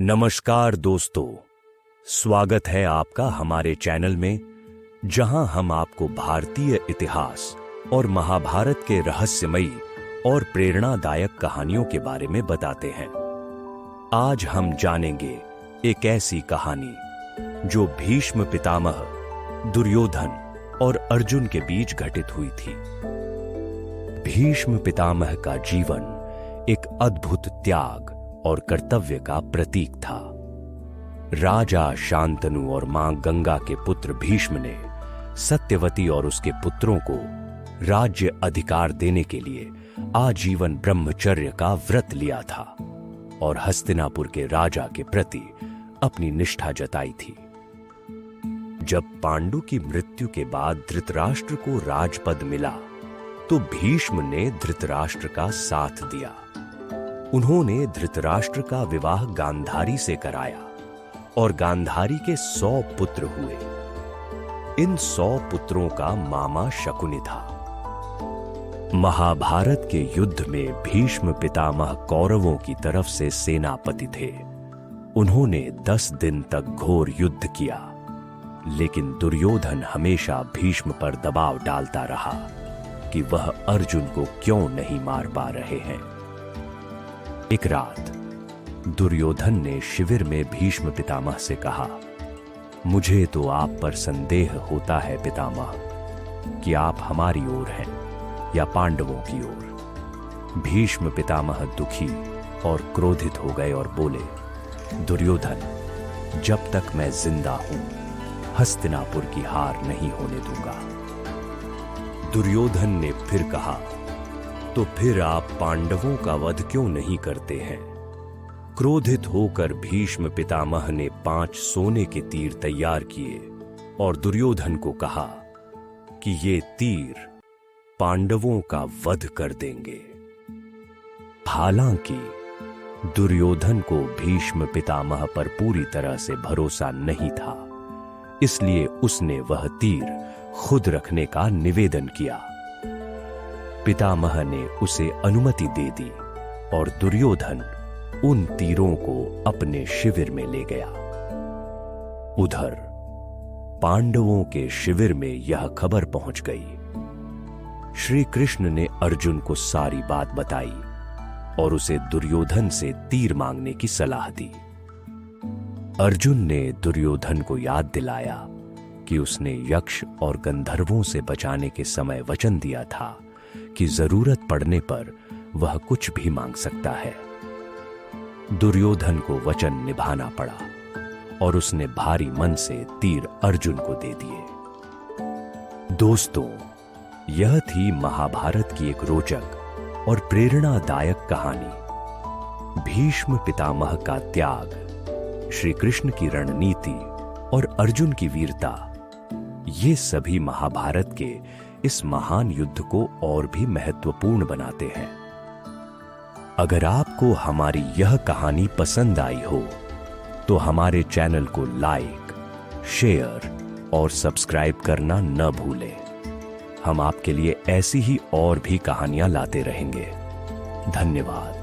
नमस्कार दोस्तों, स्वागत है आपका हमारे चैनल में, जहां हम आपको भारतीय इतिहास और महाभारत के रहस्यमयी और प्रेरणादायक कहानियों के बारे में बताते हैं। आज हम जानेंगे एक ऐसी कहानी जो भीष्म पितामह, दुर्योधन और अर्जुन के बीच घटित हुई थी। भीष्म पितामह का जीवन एक अद्भुत त्याग और कर्तव्य का प्रतीक था। राजा शांतनु और मां गंगा के पुत्र भीष्म ने सत्यवती और उसके पुत्रों को राज्य अधिकार देने के लिए आजीवन ब्रह्मचर्य का व्रत लिया था और हस्तिनापुर के राजा के प्रति अपनी निष्ठा जताई थी। जब पांडु की मृत्यु के बाद धृतराष्ट्र को राजपद मिला तो भीष्म ने धृतराष्ट्र का साथ दिया। उन्होंने धृतराष्ट्र का विवाह गांधारी से कराया और गांधारी के 100 पुत्र हुए। इन 100 पुत्रों का मामा शकुनि था। महाभारत के युद्ध में भीष्म पितामह कौरवों की तरफ से सेनापति थे। उन्होंने 10 दिन तक घोर युद्ध किया, लेकिन दुर्योधन हमेशा भीष्म पर दबाव डालता रहा कि वह अर्जुन को क्यों नहीं मार पा रहे हैं। एक रात दुर्योधन ने शिविर में भीष्म पितामह से कहा, मुझे तो आप पर संदेह होता है पितामह कि आप हमारी ओर हैं या पांडवों की ओर। भीष्म पितामह दुखी और क्रोधित हो गए और बोले, दुर्योधन, जब तक मैं जिंदा हूं हस्तिनापुर की हार नहीं होने दूंगा। दुर्योधन ने फिर कहा, तो फिर आप पांडवों का वध क्यों नहीं करते हैं? क्रोधित होकर भीष्म पितामह ने 5 सोने के तीर तैयार किए और दुर्योधन को कहा कि ये तीर पांडवों का वध कर देंगे। हालांकि दुर्योधन को भीष्म पितामह पर पूरी तरह से भरोसा नहीं था, इसलिए उसने वह तीर खुद रखने का निवेदन किया। पितामह ने उसे अनुमति दे दी और दुर्योधन उन तीरों को अपने शिविर में ले गया। उधर पांडवों के शिविर में यह खबर पहुंच गई। श्री कृष्ण ने अर्जुन को सारी बात बताई और उसे दुर्योधन से तीर मांगने की सलाह दी। अर्जुन ने दुर्योधन को याद दिलाया कि उसने यक्ष और गंधर्वों से बचाने के समय वचन दिया था कि जरूरत पड़ने पर वह कुछ भी मांग सकता है। दुर्योधन को वचन निभाना पड़ा और उसने भारी मन से तीर अर्जुन को दे दिए। दोस्तों, यह थी महाभारत की एक रोचक और प्रेरणादायक कहानी। भीष्म पितामह का त्याग, श्री कृष्ण की रणनीति और अर्जुन की वीरता, ये सभी महाभारत के इस महान युद्ध को और भी महत्वपूर्ण बनाते हैं। अगर आपको हमारी यह कहानी पसंद आई हो तो हमारे चैनल को लाइक, शेयर और सब्सक्राइब करना न भूलें। हम आपके लिए ऐसी ही और भी कहानियां लाते रहेंगे। धन्यवाद।